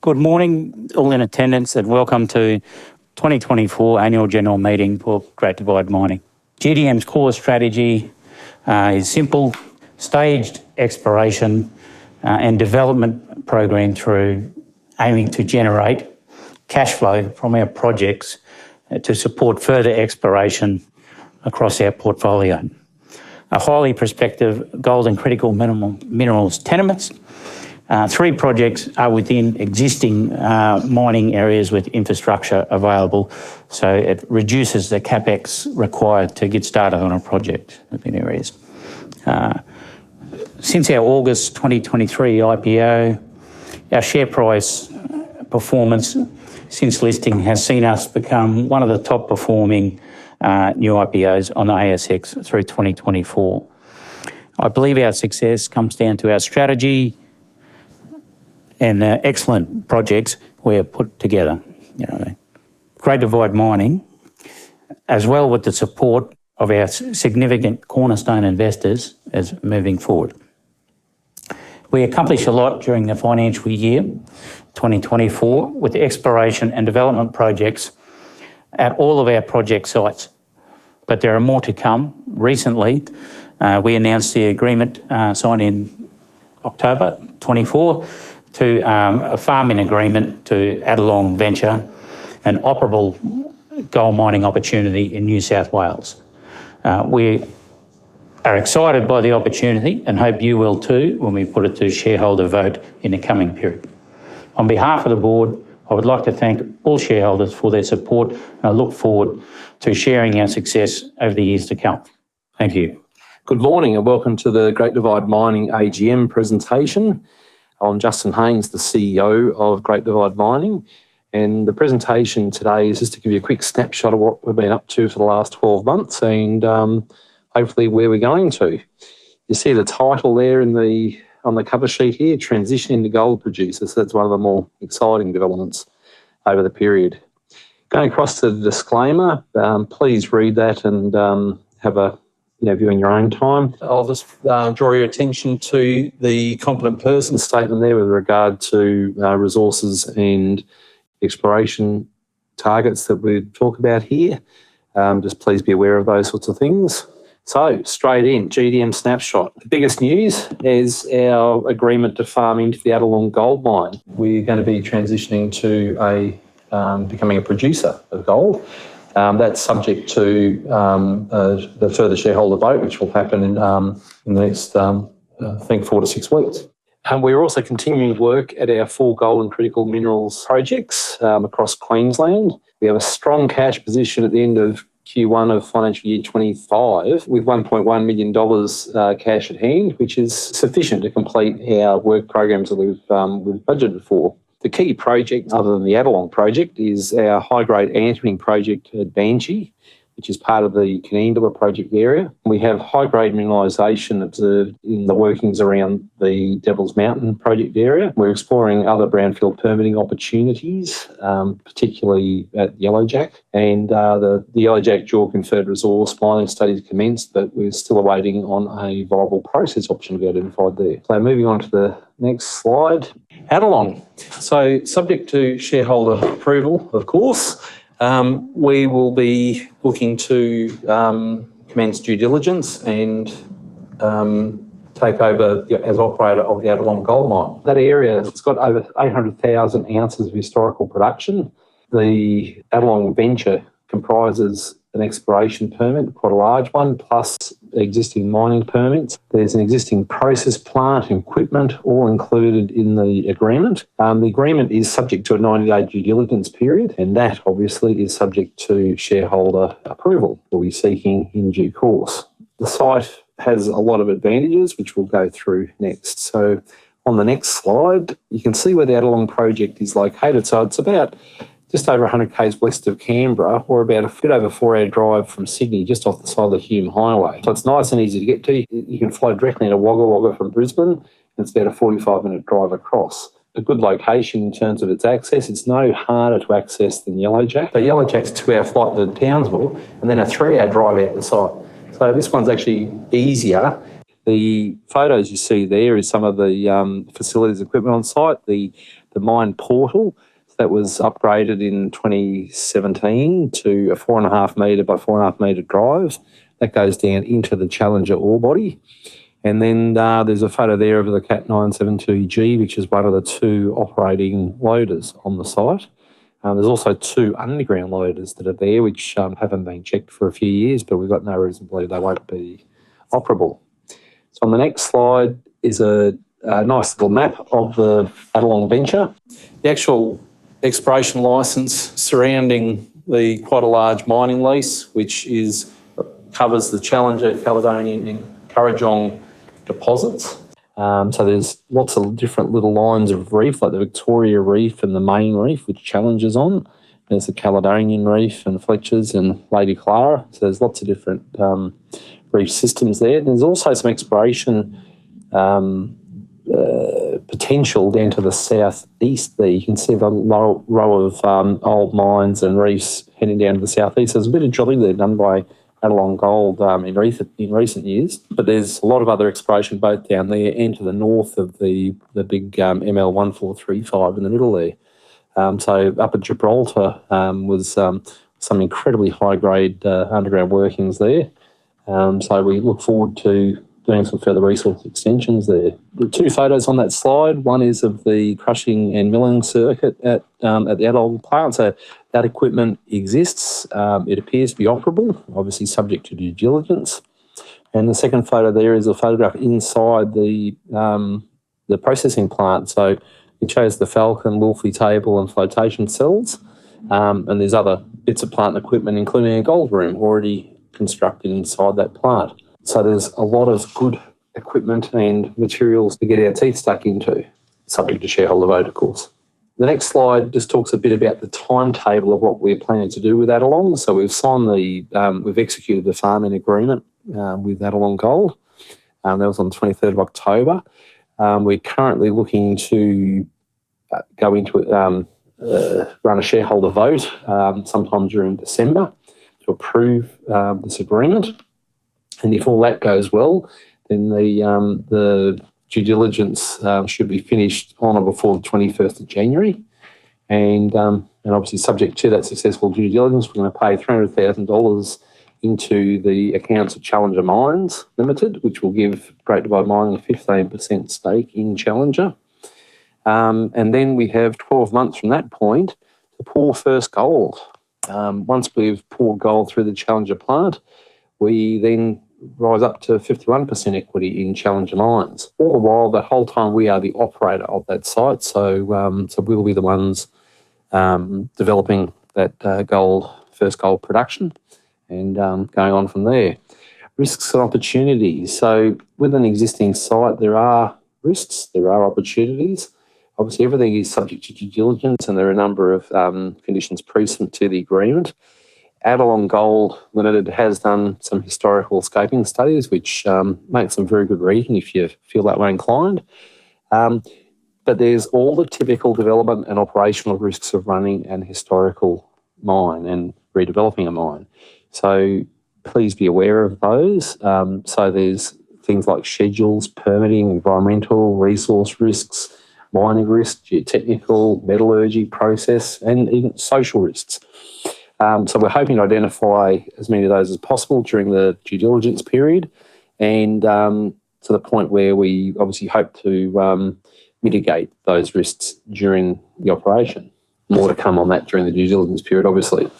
Good morning, all in attendance, and welcome to 2024 Annual General Meeting for Great Divide Mining. GDM's core strategy is simple: staged exploration and development program through aiming to generate cash flow from our projects to support further exploration across our portfolio. A highly prospective gold and critical minerals tenements. 3 projects are within existing mining areas with infrastructure available, so it reduces the capex required to get started on a project within areas. Since our August 2023 IPO, our share price performance since listing has seen us become one of the top performing new IPOs on the ASX through 2024. I believe our success comes down to our strategy and excellent projects we have put together. Great Divide Mining, as well with the support of our significant cornerstone investors, is moving forward. We accomplished a lot during the financial year 2024 with exploration and development projects at all of our project sites, but there are more to come. Recently, we announced the agreement signed in October 24 to a farming agreement to Adelong Venture, an operable gold mining opportunity in New South Wales. We are excited by the opportunity and hope you will too when we put it to shareholder vote in the coming period. On behalf of the board, I would like to thank all shareholders for their support, and I look forward to sharing our success over the years to come. Thank you. Good morning and welcome to the Great Divide Mining AGM presentation. I'm Justin Haynes, the CEO of Great Divide Mining, and the presentation today is just to give you a quick snapshot of what we've been up to for the last 12 months and hopefully where we're going to. You see the title there on the cover sheet here, Transitioning to Gold Producer. So that's one of the more exciting developments over the period. Going across to the disclaimer, please read that and have a view in your own time. I'll just draw your attention to the competent person statement there with regard to resources and exploration targets that we talk about here. Just please be aware of those sorts of things. So straight in, GDM snapshot. The biggest news is our agreement to farm into the Adelong gold mine. We're going to be transitioning to becoming a producer of gold. That's subject to the further shareholder vote, which will happen in the next, 4 to 6 weeks. And we're also continuing work at our 4 gold and critical minerals projects across Queensland. We have a strong cash position at the end of Q1 of financial year 25 with $1.1 million cash at hand, which is sufficient to complete our work programs that we've budgeted for. The key project, other than the Adelong project, is our high-grade antimony project at Banshee, which is part of the Canandula project area. We have high-grade mineralisation observed in the workings around the Devil's Mountain project area. We're exploring other brownfield permitting opportunities, particularly at Yellowjack. And the Yellowjack JORC inferred resource mining studies commenced, but we're still awaiting on a viable process option to be identified there. So moving on to the next slide. Adelong. So subject to shareholder approval, of course, we will be looking to commence due diligence and take over as operator of the Adelong gold mine. That area, it's got over 800,000 ounces of historical production. The Adelong venture comprises an exploration permit, quite a large one, plus existing mining permits. There's an existing process plant and equipment all included in the agreement. The agreement is subject to a 90-day due diligence period, and that obviously is subject to shareholder approval that we're seeking in due course. The site has a lot of advantages, which we'll go through next. So on the next slide, you can see where the Adelong project is located. So it's about just over 100 k's west of Canberra, or about a bit over 4-hour drive from Sydney, just off the side of the Hume Highway. So it's nice and easy to get to. You can fly directly into Wagga Wagga from Brisbane, and it's about a 45-minute drive across. A good location in terms of its access. It's no harder to access than Yellowjack. So Yellowjack's a 2-hour flight to Townsville, and then a 3-hour drive out the site. So this one's actually easier The photos you see there is some of the facilities equipment on site, the mine portal that was upgraded in 2017 to a 4.5 metre by 4.5 metre drive that goes down into the Challenger ore body. And then there's a photo there of the Cat 972G, which is one of the two operating loaders on the site. There's also two underground loaders that are there, which haven't been checked for a few years, but we've got no reason to believe they won't be operable. So on the next slide is a nice little map of the Adelong venture. The actual exploration licence surrounding the quite a large mining lease, which covers the Challenger, Caledonian and Currajong deposits. So there's lots of different little lines of reef, like the Victoria Reef and the Main Reef, which Challenger's on. There's the Caledonian Reef and Fletcher's and Lady Clara. So there's lots of different reef systems there. There's also some exploration potential down to the southeast there. You can see the row of old mines and reefs heading down to the southeast. There's a bit of drilling there done by Adelong Gold in recent years, but there's a lot of other exploration both down there and to the north of the big ML1435 in the middle there. So up at Gibraltar was some incredibly high-grade underground workings there. So we look forward to doing some further resource extensions there. The two photos on that slide, one is of the crushing and milling circuit at the Adelong plant. So that equipment exists. It appears to be operable, obviously subject to due diligence. And the second photo there is a photograph inside the processing plant. So it shows the Falcon, Wolfie table and flotation cells. And there's other bits of plant and equipment, including a gold room already constructed inside that plant. So there's a lot of good equipment and materials to get our teeth stuck into, subject to shareholder vote, of course. The next slide just talks a bit about the timetable of what we're planning to do with Adelong. So we've signed we've executed the farming agreement with Adelong Gold. That was on the 23rd of October. We're currently looking to go into run a shareholder vote sometime during December to approve this agreement. And if all that goes well, then the due diligence should be finished on or before the 21st of January. And obviously subject to that successful due diligence, we're going to pay $300,000 into the accounts of Challenger Mines Limited, which will give Great Divide Mining a 15% stake in Challenger. And then we have 12 months from that point to pour first gold. Once we've poured gold through the Challenger plant, we then rise up to 51% equity in Challenger Mines. All the while, the whole time, we are the operator of that site, so we'll be the ones developing that first gold production and going on from there. Risks and opportunities. So with an existing site, there are risks, there are opportunities. Obviously, everything is subject to due diligence, and there are a number of conditions precedent to the agreement. Adelong Gold Limited has done some historical scoping studies, which make some very good reading if you feel that way inclined. But there's all the typical development and operational risks of running an historical mine and redeveloping a mine. So please be aware of those. So there's things like schedules, permitting, environmental, resource risks, mining risks, geotechnical, metallurgy, process, and even social risks. So we're hoping to identify as many of those as possible during the due diligence period, and to the point where we obviously hope to mitigate those risks during the operation. More to come on that during the due diligence period, obviously.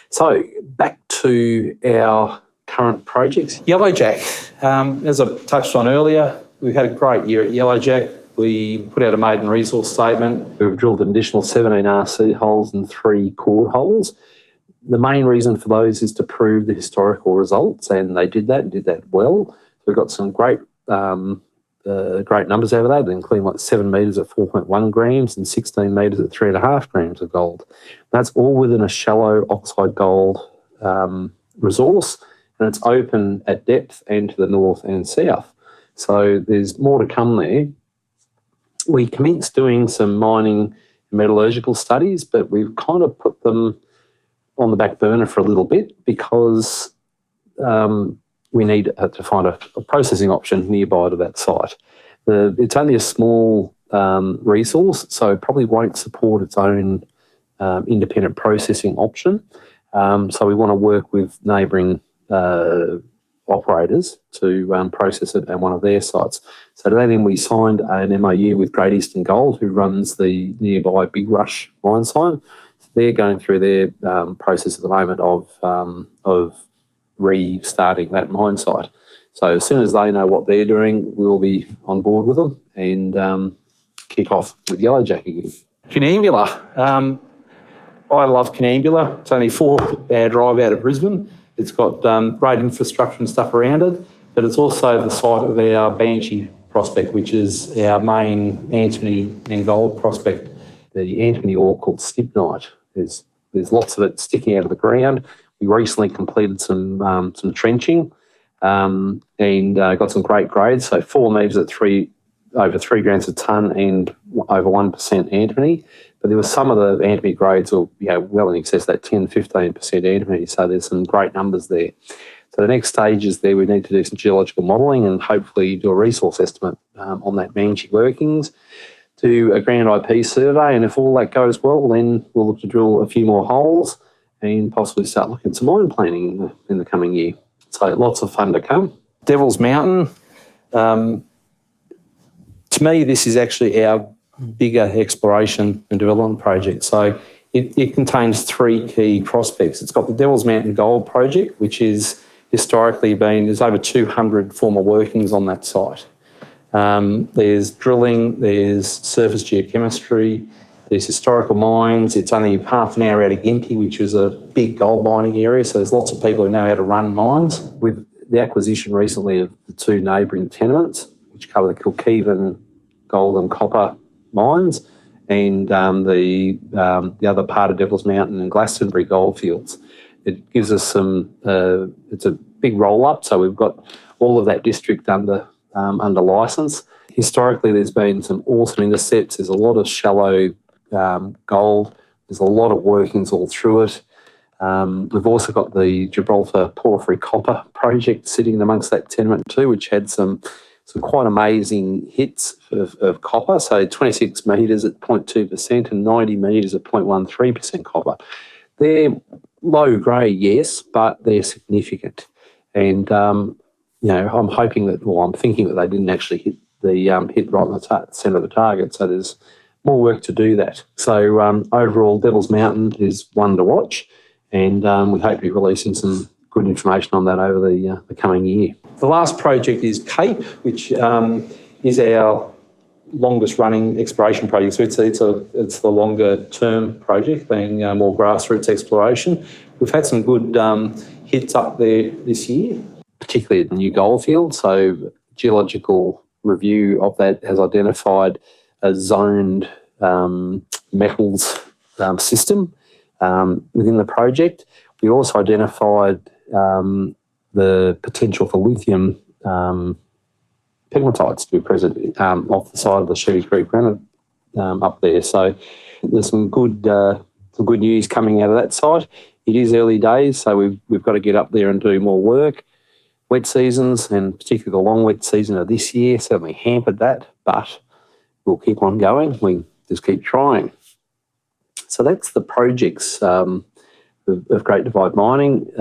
So back to our current projects. Yellowjack, as I touched on earlier, we've had a great year at Yellowjack. We put out a maiden resource statement. We've drilled an additional 17 RC holes and 3 core holes. The main reason for those is to prove the historical results, and they did that well. We've got some great numbers out of that, including like 7 metres at 4.1 grams and 16 metres at 3.5 grams of gold. That's all within a shallow oxide gold resource, and it's open at depth and to the north and south. So there's more to come there. We commenced doing some mining and metallurgical studies, but we've kind of put them on the back burner for a little bit because we need to find a processing option nearby to that site. It's only a small resource, so it probably won't support its own independent processing option. So we want to work with neighbouring operators to process it at one of their sites. So to that end, we signed an MOU with Great Eastern Gold, who runs the nearby Big Rush mine site. They're going through their process at the moment of restarting that mine site. So as soon as they know what they're doing, we'll be on board with them and kick off with Yellowjack again. Canambula. I love Canambula. It's only a 4-hour drive out of Brisbane. It's got great infrastructure and stuff around it, but it's also the site of our Banshee prospect, which is our main antimony and gold prospect. The antimony ore called stibnite. There's lots of it sticking out of the ground. We recently completed some trenching and got some great grades. So 4 metres at over 3 grams a tonne and over 1% antimony. But there were some of the antimony grades well in excess of that 10-15% antimony. So there's some great numbers there. So the next stage is there we need to do some geological modelling and hopefully do a resource estimate on that Banshee workings, do a ground IP survey, and if all that goes well, then we'll look to drill a few more holes and possibly start looking at some mine planning in the coming year. So lots of fun to come. Devil's Mountain. To me, this is actually our bigger exploration and development project. So it contains 3 key prospects. It's got the Devil's Mountain Gold Project, which is historically there's over 200 former workings on that site. There's drilling, there's surface geochemistry, there's historical mines. It's only half an hour out of Gympie, which is a big gold mining area, so there's lots of people who know how to run mines. With the acquisition recently of the 2 neighbouring tenements, which cover the Kilkeven gold and copper mines, and the other part of Devil's Mountain and Glastonbury goldfields. It gives us it's a big roll-up, so we've got all of that district under licence. Historically, there's been some awesome intercepts. There's a lot of shallow gold. There's a lot of workings all through it. We've also got the Gibraltar Porphyry Copper project sitting amongst that tenement too, which had some quite amazing hits of copper. So 26 metres at 0.2% and 90 metres at 0.13% copper. They're low grade, yes, but they're significant. And I'm hoping that, I'm thinking that they didn't actually hit right in the centre of the target. So there's more work to do that. So overall, Devil's Mountain is one to watch, and we hope to be releasing some good information on that over the coming year. The last project is Cape, which is our longest running exploration project. So it's the longer term project, being more grassroots exploration. We've had some good hits up there this year, particularly at the new goldfield. So geological review of that has identified a zoned metals system within the project. We also identified the potential for lithium pegmatites to be present off the side of the Chevy Creek granite up there. So there's some good news coming out of that site. It is early days, so we've got to get up there and do more work. Wet seasons, and particularly the long wet season of this year, certainly hampered that, but we'll keep on going. We just keep trying. So that's the projects of Great Divide Mining.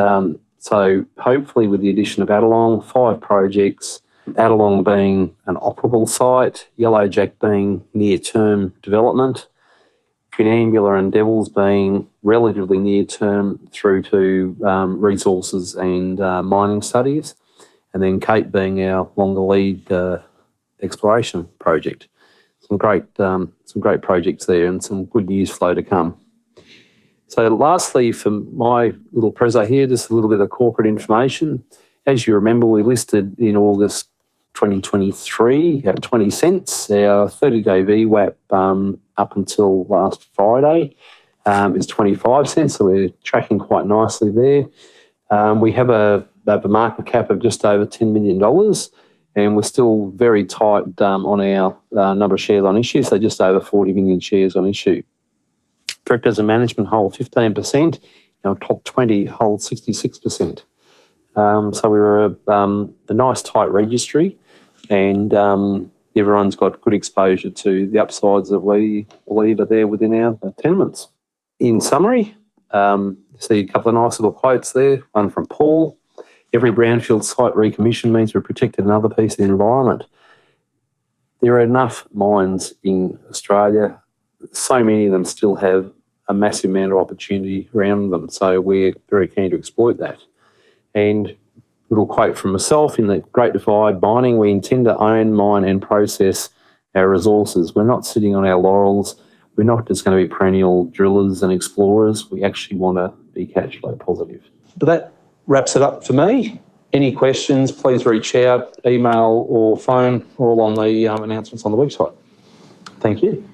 So hopefully with the addition of Adelong, 5 projects, Adelong being an operable site, Yellowjack being near-term development, Funambula and Devils being relatively near-term through to resources and mining studies, and then Cape being our longer lead exploration project. Some great projects there and some good news flow to come. So lastly, for my little prezzo here, just a little bit of corporate information. As you remember, we listed in August 2023 at 20 cents. Our 30-day VWAP up until last Friday is 25 cents, so we're tracking quite nicely there. We have a market cap of just over $10 million, and we're still very tight on our number of shares on issue, so just over 40 million shares on issue. Directors and management hold 15%, our top 20 hold 66%. So we were a nice tight registry, and everyone's got good exposure to the upsides that we believe are there within our tenements. In summary, see a couple of nice little quotes there, one from Paul. Every brownfield site recommission means we've protected another piece of the environment. There are enough mines in Australia. So many of them still have a massive amount of opportunity around them. So we're very keen to exploit that. And a little quote from myself, in the Great Divide Mining, we intend to own, mine and process our resources. We're not sitting on our laurels. We're not just going to be perennial drillers and explorers. We actually want to be cash flow positive. But that wraps it up for me. Any questions, please reach out, email or phone, all on the announcements on the website. Thank you.